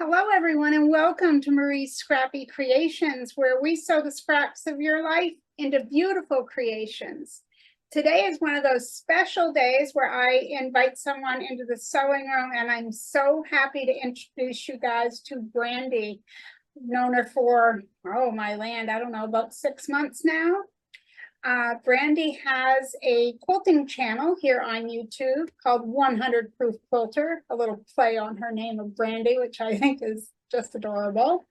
Hello, everyone, and welcome to Marie's Scrappy Creations, where we sew the scraps of your life into beautiful creations. Today is one of those special days where I invite someone into the sewing room, and I'm so happy to introduce you guys to Brandy. I've known her for, oh my land, I don't know, about 6 months now. Brandy has a quilting channel here on YouTube called 100 Proof Quilter, a little play on her name of Brandy, which I think is just adorable.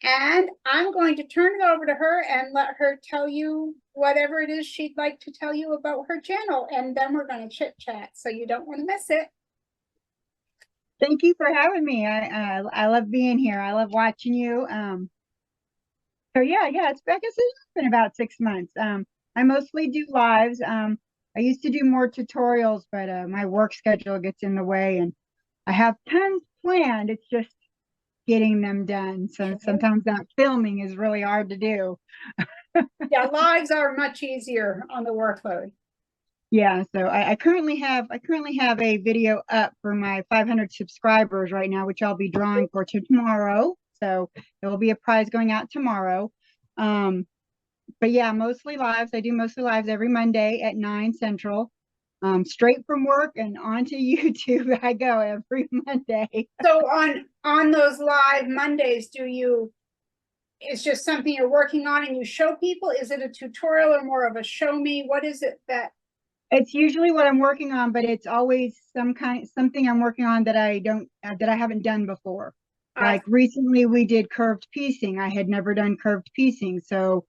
And I'm going to turn it over to her and let her tell you whatever it is she'd like to tell you about her channel. And then we're going to chit chat, so you don't want to miss it. Thank you for having me. I love being here. I love watching you. So yeah, it's I guess it's been about 6 months. I mostly do lives. I used to do more tutorials, but my work schedule gets in the way, and I have tons planned. It's just getting them done. So sometimes that filming is really hard to do. Yeah, lives are much easier on the workload. Yeah, so I currently have a video up for my 500 subscribers right now, which I'll be drawing for tomorrow. So there will be a prize going out tomorrow. But yeah, mostly lives. I do mostly lives every Monday at 9 Central. Straight from work and onto YouTube I go every Monday. So on those live Mondays, it's just something you're working on and you show people? Is it a tutorial or more of a show me? What is it that? It's usually what I'm working on, but it's always something I'm working on that I haven't done before. Like recently we did curved piecing. I had never done curved piecing. So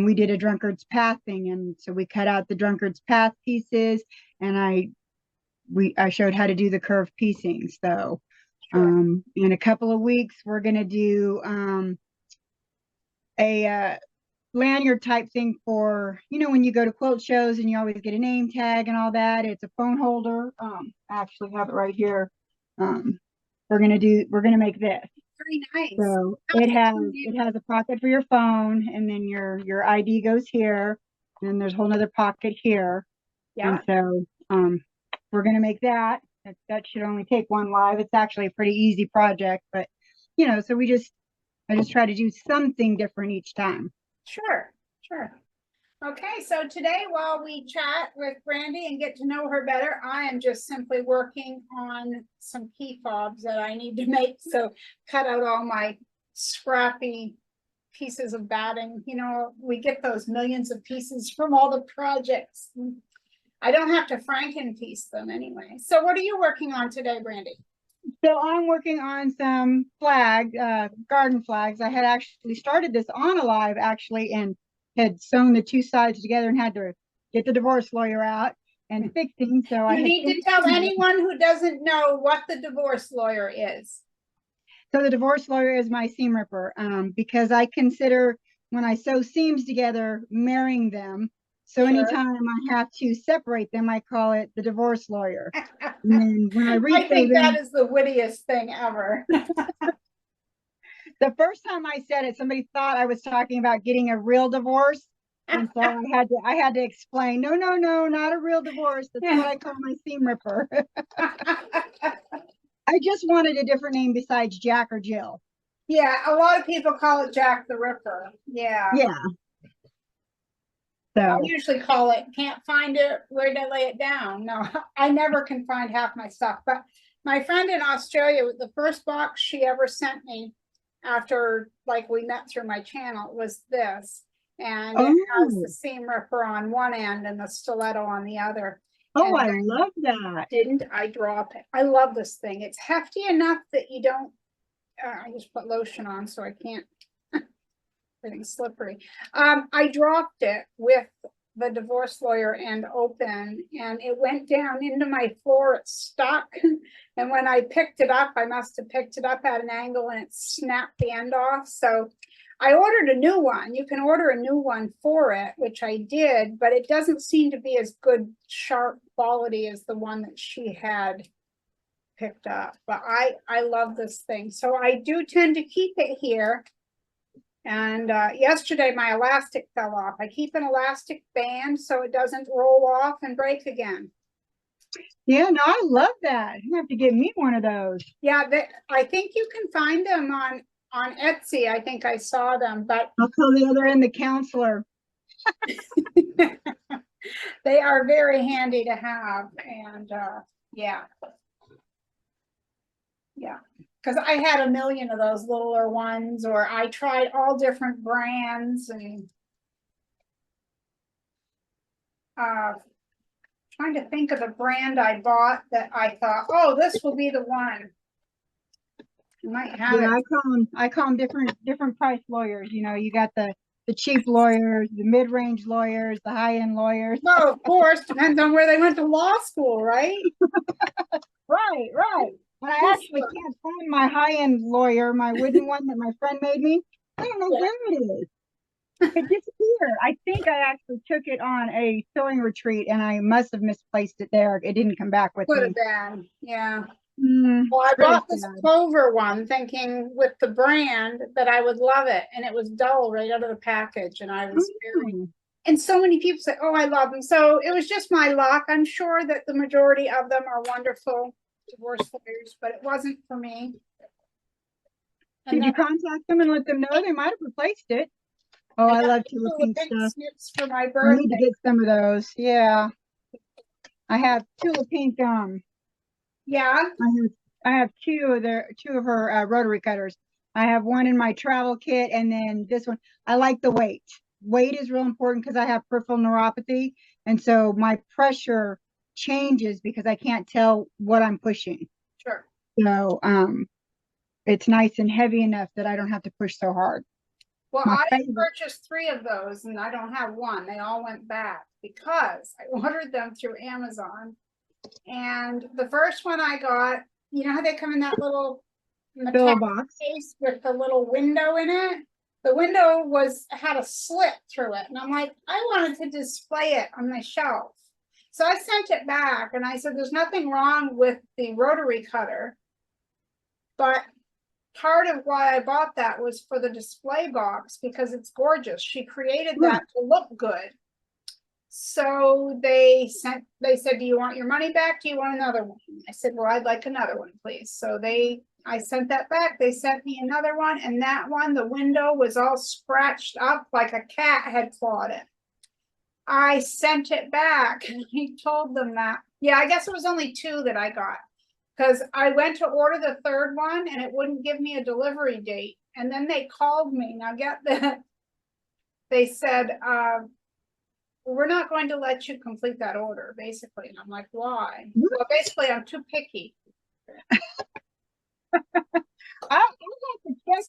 we did a drunkard's path thing. And so we cut out the drunkard's path pieces, and I showed how to do the curved piecing. So in a couple of weeks, we're going to do a lanyard type thing for, when you go to quilt shows and you always get a name tag and all that. It's a phone holder. I actually have it right here. We're gonna make this. Very nice. So it has a pocket for your phone, and then your ID goes here, and then there's a whole nother pocket here. Yeah. And so we're gonna make that. That should only take one live. It's actually a pretty easy project, but so I just try to do something different each time. Sure. Okay, so today while we chat with Brandy and get to know her better, I am just simply working on some key fobs that I need to make. So cut out all my scrappy pieces of batting. We get those millions of pieces from all the projects. I don't have to Franken piece them anyway. So what are you working on today, Brandy? So I'm working on some garden flags. I had actually started this on a live actually, and had sewn the two sides together and had to get the divorce lawyer out and fixing. So I need to tell anyone who doesn't know what the divorce lawyer is. So the divorce lawyer is my seam ripper, because I consider when I sew seams together, marrying them. So anytime I have to separate them, I call it the divorce lawyer. And then when I think that is the wittiest thing ever. The first time I said it, somebody thought I was talking about getting a real divorce. And so I had to explain, no, not a real divorce. That's what I call my seam ripper. I just wanted a different name besides Jack or Jill. Yeah, a lot of people call it Jack the Ripper. Yeah. So I usually call it, can't find it, where to lay it down. No, I never can find half my stuff. But my friend in Australia, the first box she ever sent me after we met through my channel was this. And it has the seam ripper on one end and the stiletto on the other. Oh, I love that. Didn't I drop it? I love this thing. It's hefty enough that you don't, I just put lotion on so I can't, everything's slippery. I dropped it with the divorce lawyer end open, and it went down into my floor. It stuck. And when I picked it up, I must have picked it up at an angle and it snapped the end off. So I ordered a new one. You can order a new one for it, which I did, but it doesn't seem to be as good, sharp quality as the one that she had picked up. But I love this thing. So I do tend to keep it here. And yesterday my elastic fell off. I keep an elastic band so it doesn't roll off and break again. Yeah, no, I love that. You have to get me one of those. Yeah, I think you can find them on Etsy. I think I saw them, but I'll call the other end the counselor. they are very handy to have. And yeah, yeah. Because I had a million of those littler ones, or I tried all different brands and trying to think of the brand I bought that I thought, oh, this will be the one. You might have Yeah, it. I call them different price lawyers. You know, you got the cheap lawyers, the mid-range lawyers, the high-end lawyers. Well, of course, depends on where they went to law school, right? Right, right. But I actually can't find my high-end lawyer, my wooden one that my friend made me. I don't know Yeah. where it is. It disappeared. I think I actually took it on a sewing retreat and I must have misplaced it there. It didn't come back with Could me. have been, yeah. Well, I It's really bought this sad. clover one thinking with the brand that I would love it. And it was dull right out of the package. And I was very, Mm. and so many people say, oh, I love them. So it was just my luck. I'm sure that the majority of them are wonderful divorce lawyers, but it wasn't for me. And Did then you contact them and let them know they might have replaced it? Oh, I I got love the Tula little Pink pink stuff. snips for my I need to birthday. get some of those. Yeah. I have Tula Pink. Yeah. I have two of her rotary cutters. I have one in my travel kit, and then this one. I like the weight. Weight is real important because I have peripheral neuropathy, and so my pressure changes because I can't tell what I'm pushing. Sure. So it's nice and heavy enough that I don't have to push so hard. Well, My I favorite. purchased 3 of those and I don't have one. They all went back because I ordered them through Amazon. And the first one I got, you know how they come in that little Fill metallic box. case with the little window in it? The window had a slit through it. And I'm like, I wanted to display it on my shelf. So I sent it back and I said, there's nothing wrong with the rotary cutter, but part of why I bought that was for the display box because it's gorgeous. She created that to look good. So they said, do you want your money back? Do you want another one? I said, well, I'd like another one, please. So I sent that back. They sent me another one. And that one, the window was all scratched up like a cat had clawed it. I sent it back and I told them that. Yeah, I guess it was only 2 that I got because I went to order the 3rd one and it wouldn't give me a delivery date. And then they called me. Now get that. They said, we're not going to let you complete that order, basically. And I'm like, why? Well, basically, I'm too picky. I have to check,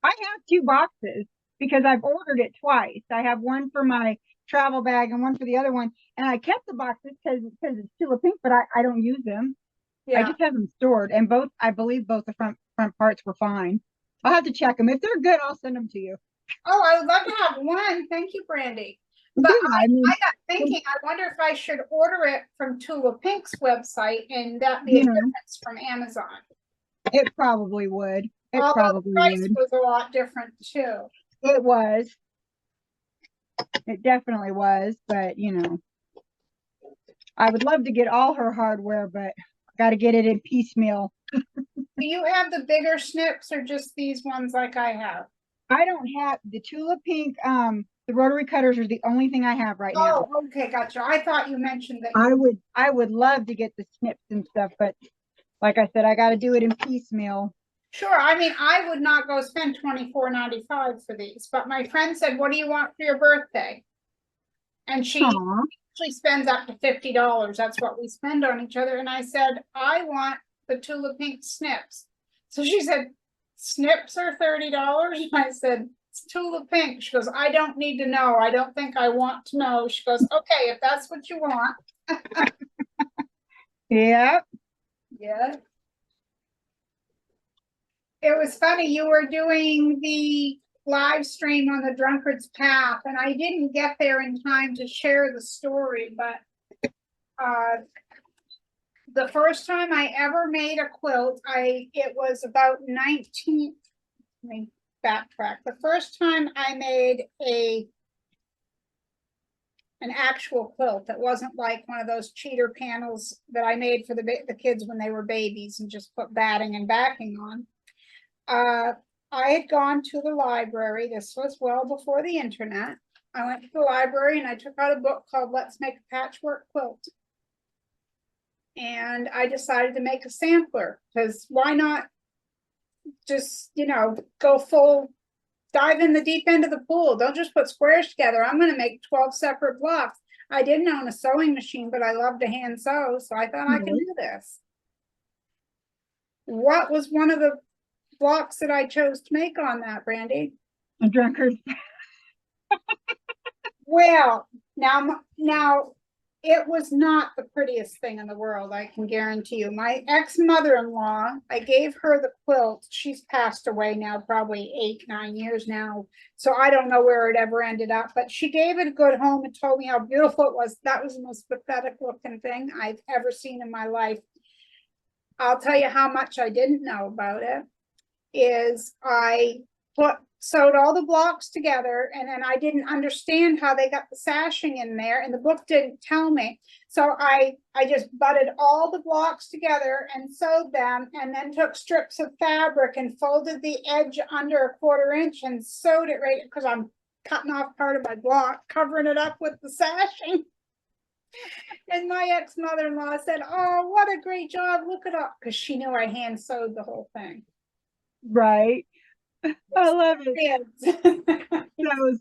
I have 2 boxes because I've ordered it twice. I have one for my travel bag and one for the other one. And I kept the boxes because it's Tula Pink, but I don't use them. I Yeah. just have them stored. And I believe both the front parts were fine. I'll have to check them. If they're good, I'll send them to you. Oh, I would love to have one. Thank you, Brandy. But Yeah, I mean, I got thinking, I wonder if I should order it from Tula Pink's website and that be a you know, difference from Amazon. it probably would. It Although probably the price would. was a lot different too. It was. It definitely was. But, I would love to get all her hardware, but got to get it in piecemeal. Do you have the bigger snips or just these ones like I have? I don't have the Tula Pink. The rotary cutters are the only thing I have right now. Oh, okay, gotcha. I thought you mentioned that. I would love to get the snips and stuff, but like I said, I got to do it in piecemeal. Sure. I mean, I would not go spend $24.95 for these, but my friend said, what do you want for your birthday? And she Aww. actually spends up to $50. That's what we spend on each other. And I said, I want the Tula Pink snips. So she said, snips are $30. And I said, it's Tula Pink. She goes, I don't need to know. I don't think I want to know. She goes, okay, if that's what you want. Yep. Yeah. It was funny. You were doing the live stream on the Drunkard's Path, and I didn't get there in time to share the story, but the first time I ever made a quilt, it was about 19, let me backtrack. The first time I made a an actual quilt that wasn't like one of those cheater panels that I made for the kids when they were babies and just put batting and backing on. I had gone to the library. This was well before the internet. I went to the library and I took out a book called Let's Make a Patchwork Quilt. And I decided to make a sampler, because why not just, go full, dive in the deep end of the pool. Don't just put squares together. I'm going to make 12 separate blocks. I didn't own a sewing machine, but I love to hand sew, so I thought I can do this. What was one of the blocks that I chose to make on that, Brandy? A drunkard. Well, now it was not the prettiest thing in the world, I can guarantee you. My ex-mother-in-law, I gave her the quilt. She's passed away now, probably 8-9 years now. So I don't know where it ever ended up, but she gave it a good home and told me how beautiful it was. That was the most pathetic looking thing I've ever seen in my life. I'll tell you how much I didn't know about it is I sewed all the blocks together, and then I didn't understand how they got the sashing in there, and the book didn't tell me. So I just butted all the blocks together and sewed them, and then took strips of fabric and folded the edge under 1/4 inch and sewed it right, because I'm cutting off part of my block, covering it up with the sashing. And my ex-mother-in-law said, "Oh, what a great job, look it up," because she knew I hand sewed the whole thing. Right. I love it.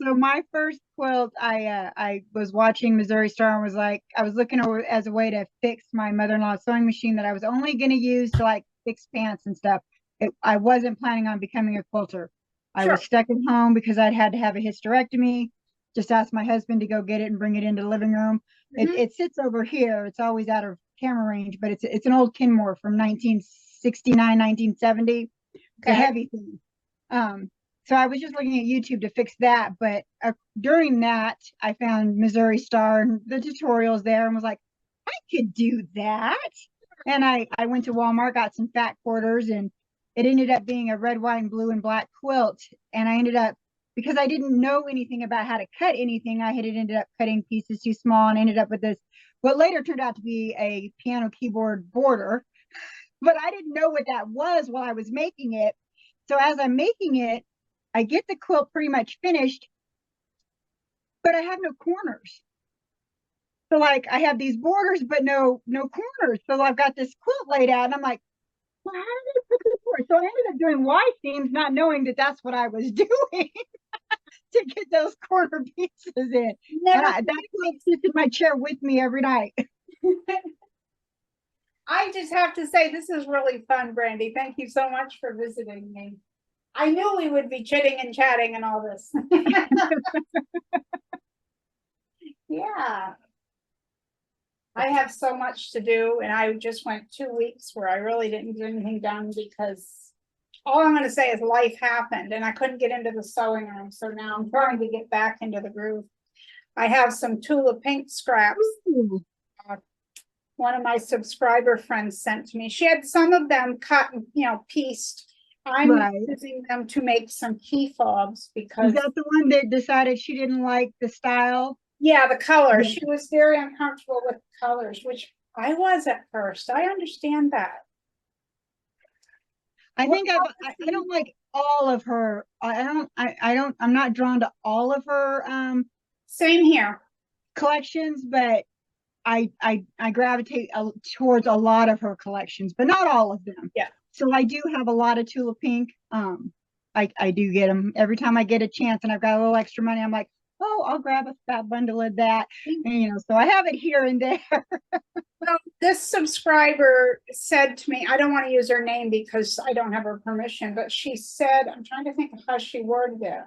So my first quilt, I was watching Missouri Star and was like, I was looking over as a way to fix my mother-in-law's sewing machine that I was only going to use to like fix pants and stuff. I wasn't planning on becoming a quilter. I was stuck at home because I'd had to have a hysterectomy. Just asked my husband to go get it and bring it into the living room. It sits over here. It's always out of camera range, but it's an old Kenmore from 1969, 1970. It's a heavy thing. So I was just looking at YouTube to fix that, but during that, I found Missouri Star and the tutorials there and was like, I could do that. And I went to Walmart, got some fat quarters, and it ended up being a red, white, and blue and black quilt. And I ended up, because I didn't know anything about how to cut anything, I had ended up cutting pieces too small and ended up with this, what later turned out to be a piano keyboard border. But I didn't know what that was while I was making it. So as I'm making it, I get the quilt pretty much finished, but I have no corners. So like I have these borders, but no corners. So I've got this quilt laid out and I'm like, well, how did I put this for? So I ended up doing Y seams, not knowing that that's what I was doing to get those corner pieces in. That quilt sits in my chair with me every night. I just have to say, this is really fun, Brandy. Thank you so much for visiting me. I knew we would be chitting and chatting and all this. Yeah. I have so much to do, and I just went 2 weeks where I really didn't get anything done because all I'm going to say is life happened and I couldn't get into the sewing room. So now I'm trying to get back into the groove. I have some Tula Pink scraps. One of my subscriber friends sent to me. She had some of them cut and, pieced. I'm using them to make some key fobs because. Is that the one that decided she didn't like the style? Yeah, the color. She was very uncomfortable with the colors, which I was at first. I understand that. I think I don't like all of her. I'm not drawn to all of her same here collections, but I gravitate towards a lot of her collections, but not all of them. Yeah. So I do have a lot of Tula Pink. I do get them every time I get a chance and I've got a little extra money. I'm like, oh, I'll grab a fat bundle of that. And, so I have it here and there. Well, this subscriber said to me, I don't want to use her name because I don't have her permission, but she said, I'm trying to think of how she worded it.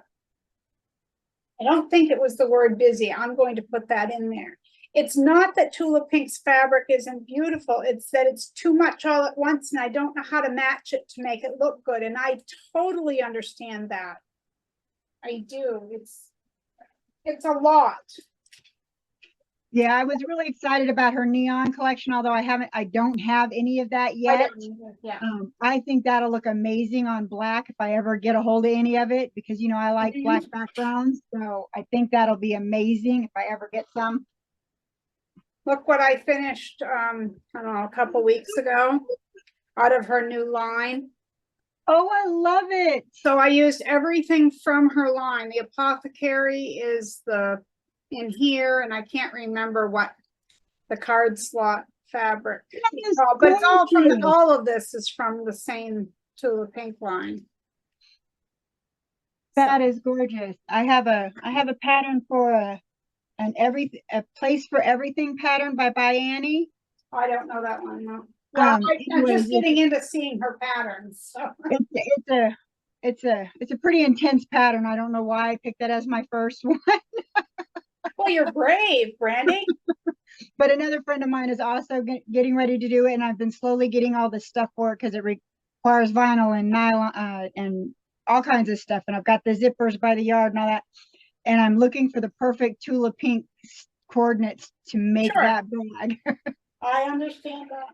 I don't think it was the word busy. I'm going to put that in there. It's not that Tula Pink's fabric isn't beautiful. It's that it's too much all at once and I don't know how to match it to make it look good. And I totally understand that. I do. It's a lot. Yeah, I was really excited about her neon collection, although I don't have any of that I yet. don't either. Yeah. I think that'll look amazing on black if I ever get a hold of any of it, because I like black Mhm. backgrounds. So I think that'll be amazing if I ever get some. Look what I finished, I don't know, a couple weeks ago out of her new line. Oh, I love it. So I used everything from her line. The apothecary is in here, and I can't remember what the card slot fabric. That is But it's all from gorgeous. all of this is from the same Tula Pink line. So That is gorgeous. I have a pattern for a place for everything pattern by Annie. I don't know that one. No. Well, I'm Anyways, just getting into seeing her patterns. So it's a pretty intense pattern. I don't know why I picked that as my first one. well, you're brave, Brandy. But another friend of mine is also getting ready to do it, and I've been slowly getting all the stuff for it because it requires vinyl and nylon and all kinds of stuff. And I've got the zippers by the yard and all that. And I'm looking for the perfect Tula Pink coordinates to make Sure, that bag. I understand that.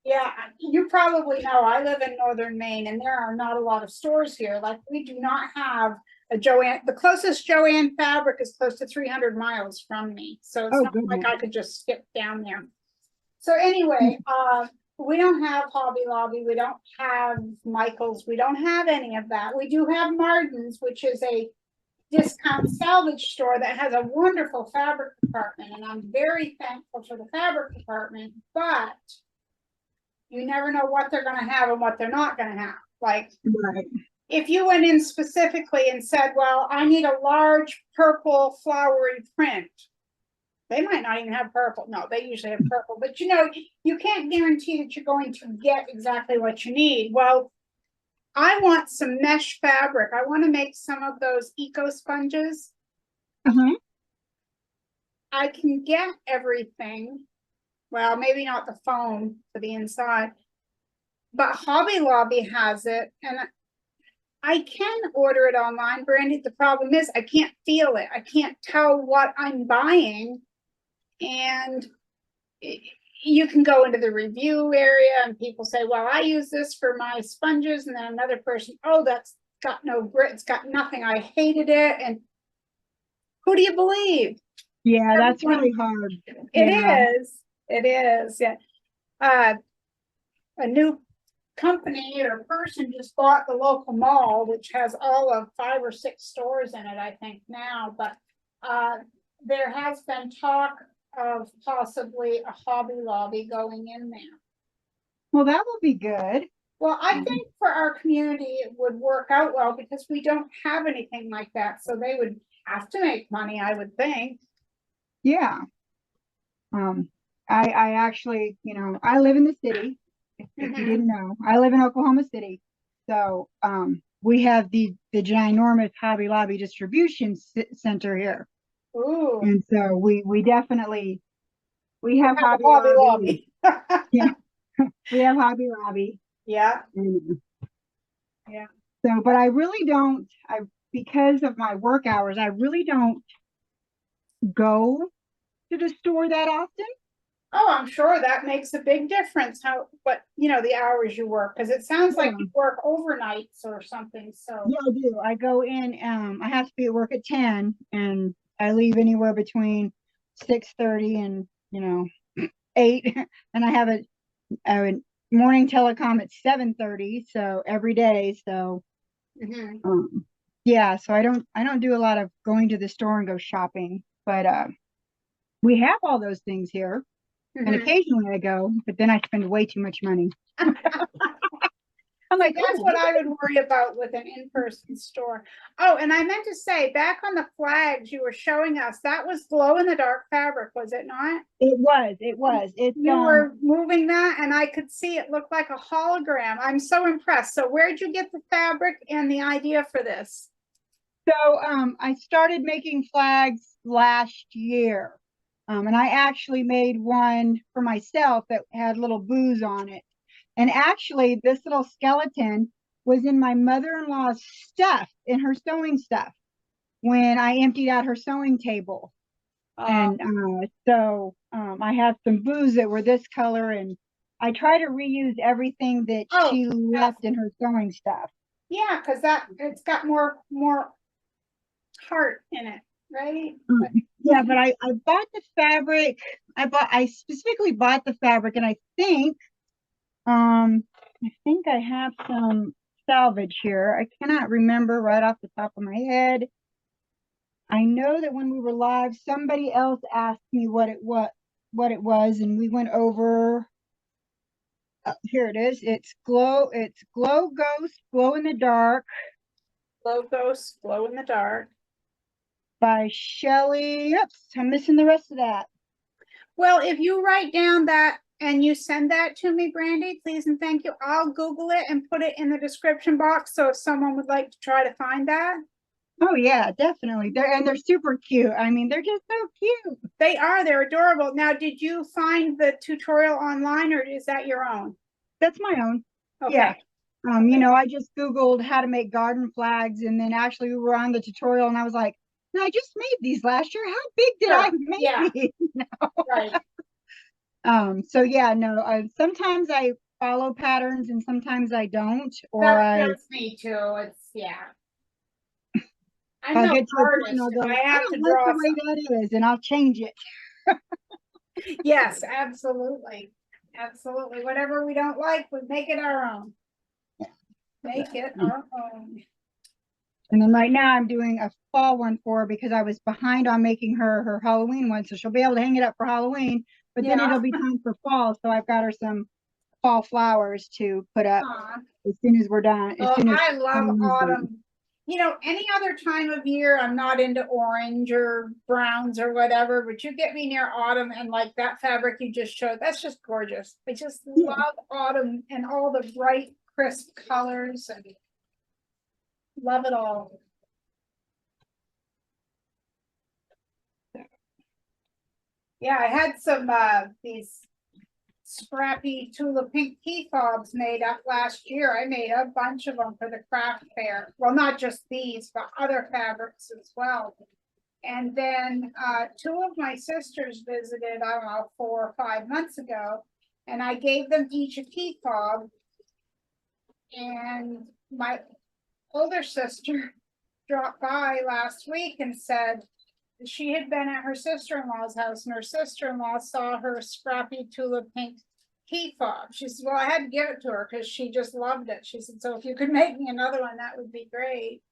Yeah, you probably know I live in northern Maine and there are not a lot of stores here. Like we do not have a Joann. The closest Joann fabric is close to 300 miles from me. So it's Oh, not like goodness. I could just skip down there. So anyway, we don't have Hobby Lobby. We don't have Michael's. We don't have any of that. We do have Martin's, which is a discount salvage store that has a wonderful fabric department. And I'm very thankful for the fabric department, but you never know what they're going to have and what they're not going to have. Like, Right. if you went in specifically and said, well, I need a large purple flowery print, they might not even have purple. No, they usually have purple, but you can't guarantee that you're going to get exactly what you need. Well, I want some mesh fabric. I want to make some of those eco sponges. Uh-huh. I can get everything. Well, maybe not the foam for the inside, but Hobby Lobby has it, and I can order it online, Brandy. The problem is I can't feel it. I can't tell what I'm buying. And you can go into the review area and people say, well, I use this for my sponges. And then another person, oh, that's got no grit. It's got nothing. I hated it. And who do you believe? Yeah, that's really hard. It is. It is. Yeah. A new company or person just bought the local mall, which has all of 5 or 6 stores in it, I think now, but there has been talk of possibly a Hobby Lobby going in there. Well, that will be good. Well, I think for our community, it would work out well because we don't have anything like that. So they would have to make money, I would think. Yeah. I actually, I live in the city. If you didn't know, I live in Oklahoma City. So we have the ginormous Hobby Lobby distribution center here. Ooh. And so we definitely we have Hobby Lobby. Yeah. We have Hobby Lobby. Yeah. Yeah. So, but I really don't, because of my work hours, I really don't go to the store that often. Oh, I'm sure that makes a big difference the hours you work, because it sounds like you work overnights or something. So yeah, I do. I go in, I have to be at work at 10 and I leave anywhere between 6:30 and 8 and I have a morning telecom at 7:30, so every day. So yeah, so I don't do a lot of going to the store and go shopping, but we have all those things here. And occasionally I go, but then I spend way too much money. I'm like, that's what I would worry about with an in-person store. Oh, and I meant to say, back on the flags you were showing us, that was glow-in-the-dark fabric, was it not? It was. You were moving that, and I could see it looked like a hologram. I'm so impressed. So where'd you get the fabric and the idea for this? So I started making flags last year. And I actually made one for myself that had little boos on it. And actually, this little skeleton was in my mother-in-law's stuff, in her sewing stuff, when I emptied out her sewing table. And so I have some booze that were this color, and I try to reuse everything that Oh, she left in her sewing stuff. yeah, because it's got more heart in it, right? Yeah, but I bought the fabric. I specifically bought the fabric, and I think I have some salvage here. I cannot remember right off the top of my head. I know that when we were live, somebody else asked me what it was, and we went over. Here it is. It's Glow Ghost, Glow in the Dark Glow Ghost, Glow in the Dark. by Shelley. Oops, I'm missing the rest of that. Well, if you write down that and you send that to me, Brandy, please and thank you. I'll Google it and put it in the description box. So if someone would like to try to find that. Oh yeah, definitely. They're super cute. I mean, they're just so cute. They're adorable. Now, did you find the tutorial online or is that your own? That's my own. Okay. Yeah. You know, I just Googled how to make garden flags, and then actually we were on the tutorial, and I was like, no, I just made these last year. How big did I make these? Right. So yeah, no, sometimes I follow patterns and sometimes I don't, That's me too. I'm I'll no get to a point and artist. I'll go, I I have to don't like draw the way that is, and I'll change it. Yes, absolutely. Absolutely. Whatever we don't like, we make it our own. Make it our own. And then right now I'm doing a fall one for her because I was behind on making her Halloween one, so she'll be able to hang it up for Halloween, but then it'll be time for fall, so I've got her some fall flowers to put up as soon as we're done. I love autumn. You know, any other time of year, I'm not into orange or browns or whatever, but you get me near autumn and like that fabric you just showed, that's just gorgeous. I just love autumn and all the bright, crisp colors and love it all. Yeah, I had some these scrappy tulip pink key fobs made up last year. I made a bunch of them for the craft fair. Well, not just these, but other fabrics as well. And then two of my sisters visited, I don't know, 4 or 5 months ago, and I gave them each a key fob. And my older sister dropped by last week and said she had been at her sister-in-law's house and her sister-in-law saw her scrappy tulip pink key fob. She said, well, I had to give it to her because she just loved it. She said, so if you could make me another one, that would be great.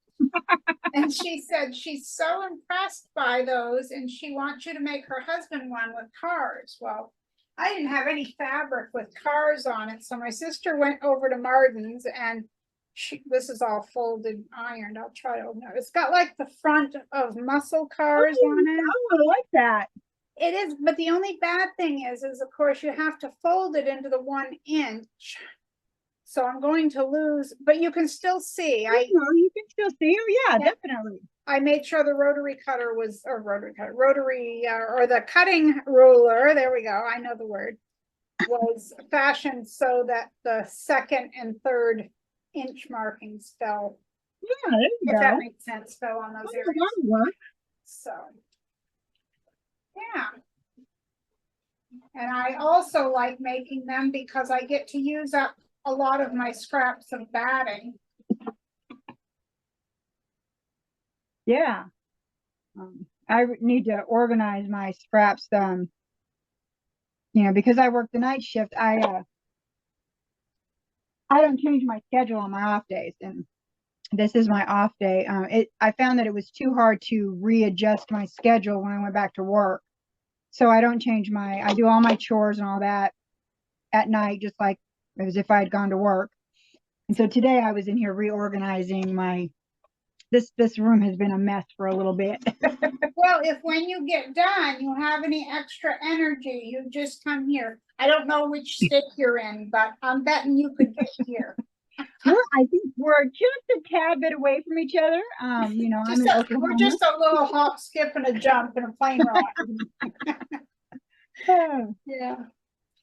And she said she's so impressed by those and she wants you to make her husband one with cars. Well, I didn't have any fabric with cars on it. So my sister went over to Martin's and this is all folded ironed. I'll try to open it. It's got like the front of muscle cars on it. Oh, I like that. It is, but the only bad thing is of course you have to fold it into the 1 inch. So I'm going to lose, but you can still see. You can still see her. Yeah, definitely. I made sure the rotary cutter was, or the cutting ruler, there we go, I know the word, was fashioned so that the 2nd and 3rd inch markings fell. Yeah, there you go. If that makes sense, fell on those areas. That'll work. So, yeah. And I also like making them because I get to use up a lot of my scraps of batting. Yeah. I need to organize my scraps. You know, because I work the night shift, I don't change my schedule on my off days, and this is my off day. I found that it was too hard to readjust my schedule when I went back to work. So I don't change I do all my chores and all that at night, just like as if I had gone to work. And so today I was in here reorganizing this room has been a mess for a little bit. Well, if when you get done, you have any extra energy, you just come here. I don't know which state you're in, but I'm betting you could get here. I think we're just a tad bit away from each other. You know, we're just a little hop, skip, and a jump and a plane ride. Yeah.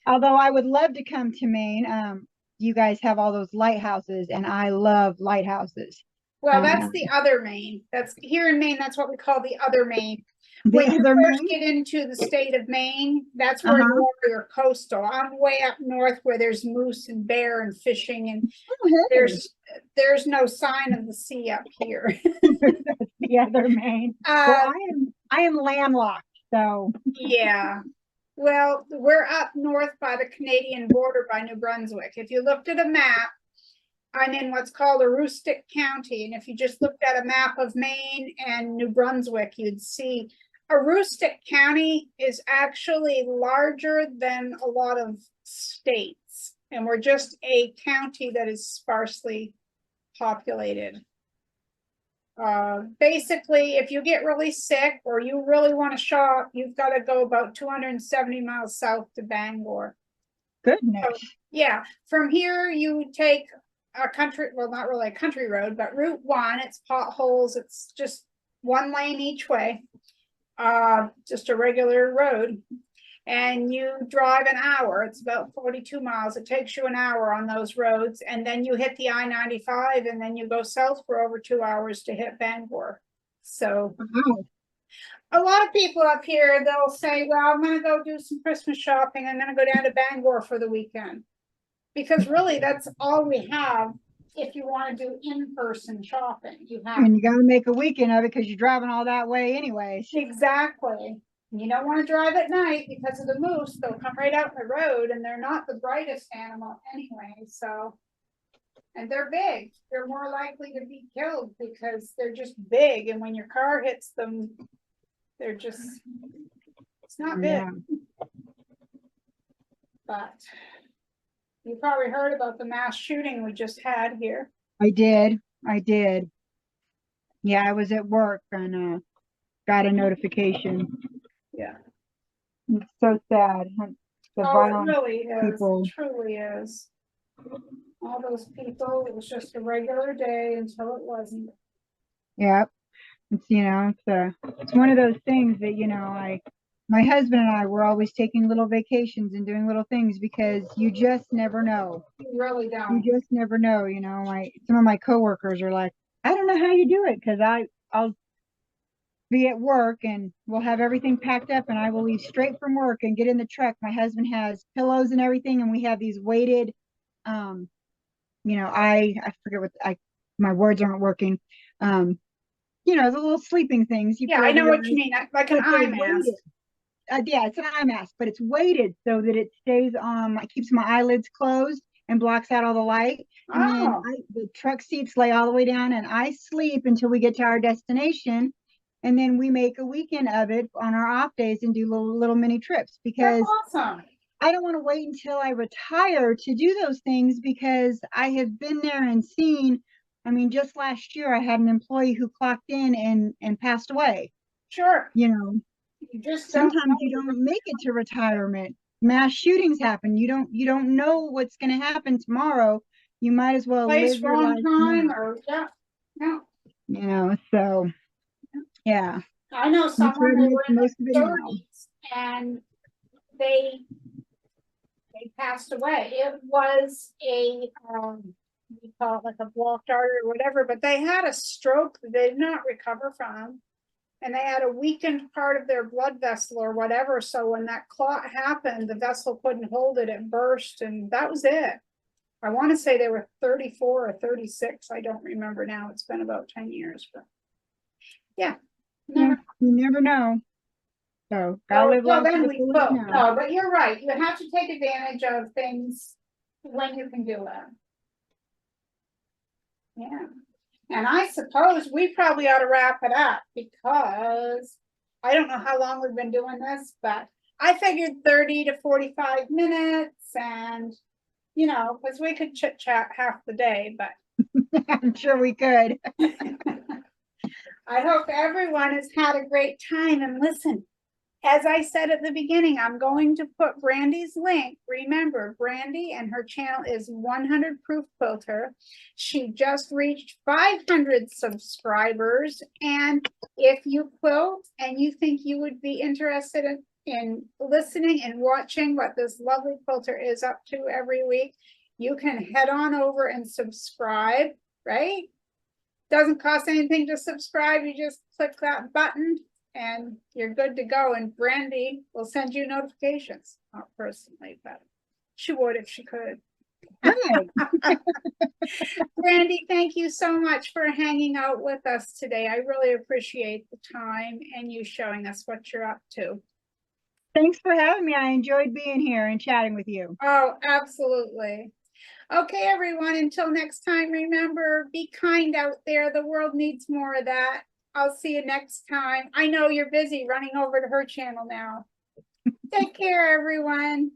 Although I would love to come to Maine. You guys have all those lighthouses, and I love lighthouses. Well, that's the other Maine. That's here in Maine. That's what we call the other Maine. The When you other first Maine? get into the state of Maine, that's where you're coastal. I'm way up north where there's moose and bear and fishing, and Oh, hey. there's no sign of the sea up here. That's the other Maine. Well, Uh, I am landlocked, so yeah. Well, we're up north by the Canadian border by New Brunswick. If you looked at a map, I'm in what's called Aroostook County. And if you just looked at a map of Maine and New Brunswick, you'd see Aroostook County is actually larger than a lot of states. And we're just a county that is sparsely populated. Basically, if you get really sick or you really want to shop, you've got to go about 270 miles south to Bangor. goodness. So, yeah, from here you take a country, well, not really a country road, but Route 1. It's potholes. It's just one lane each way, just a regular road. And you drive an hour. It's about 42 miles. It takes you an hour on those roads. And then you hit the I-95 and then you go south for over 2 hours to hit Bangor. So a lot of people up here, they'll say, well, I'm going to go do some Christmas shopping. I'm going to go down to Bangor for the weekend. Because really, that's all we have if you want to do in-person shopping. You have, and you got to make a weekend of it because you're driving all that way anyways. Exactly. You don't want to drive at night because of the moose. They'll come right out in the road, and they're not the brightest animal anyway. So, and they're big. They're more likely to be killed because they're just big. And when your car hits them, they're just, it's not big. Yeah. But you probably heard about the mass shooting we just had here. I did. Yeah, I was at work and got a notification. Yeah. It's so sad. The violence It really is. people. It truly is. All those people, it was just a regular day until it wasn't. Yeah. It's, it's one of those things that, my husband and I were always taking little vacations and doing little things because you just never know. You really don't. You just never know, some of my coworkers are like, I don't know how you do it because I'll be at work and we'll have everything packed up and I will leave straight from work and get in the truck. My husband has pillows and everything and we have these weighted, I forget my words aren't working. The little sleeping things. Yeah, I know what you mean. Like an eye mask. Yeah, it's an eye mask, but it's weighted so that it stays it keeps my eyelids closed and blocks out all the light. And then the truck seats lay all the way down and I sleep until we get to our destination. And then we make a weekend of it on our off days and do little mini trips because that's awesome. I don't want to wait until I retire to do those things because I have been there and seen. I mean, just last year I had an employee who clocked in and passed away. Sure. You just sometimes you don't make it to retirement. Mass shootings happen. You don't know what's going to happen tomorrow. You might as well live your life now. So yeah. I know someone that were in their 30s and they passed away. It was a we call it like a blocked artery or whatever, but they had a stroke that they did not recover from. And they had a weakened part of their blood vessel or whatever. So when that clot happened, the vessel couldn't hold it. It burst and that was it. I want to say they were 34 or 36. I don't remember now. It's been about 10 years. But yeah. You never know. So gotta live life to the fullest now. No, but you're right. You have to take advantage of things when you can do it. Yeah. And I suppose we probably ought to wrap it up because I don't know how long we've been doing this, but I figured 30 to 45 minutes and, because we could chit chat half the day, but I'm sure we could. I hope everyone has had a great time. And listen, as I said at the beginning, I'm going to put Brandy's link. Remember, Brandy and her channel is 100 Proof Quilter. She just reached 500 subscribers. And if you quilt and you think you would be interested in listening and watching what this lovely quilter is up to every week, you can head on over and subscribe, right? Doesn't cost anything to subscribe. You just click that button and you're good to go. And Brandy will send you notifications, not personally, but she would if she could. Good. Brandy, thank you so much for hanging out with us today. I really appreciate the time and you showing us what you're up to. Thanks for having me. I enjoyed being here and chatting with you. Oh, absolutely. Okay, everyone, until next time, remember, be kind out there. The world needs more of that. I'll see you next time. I know you're busy running over to her channel now. Take care, everyone.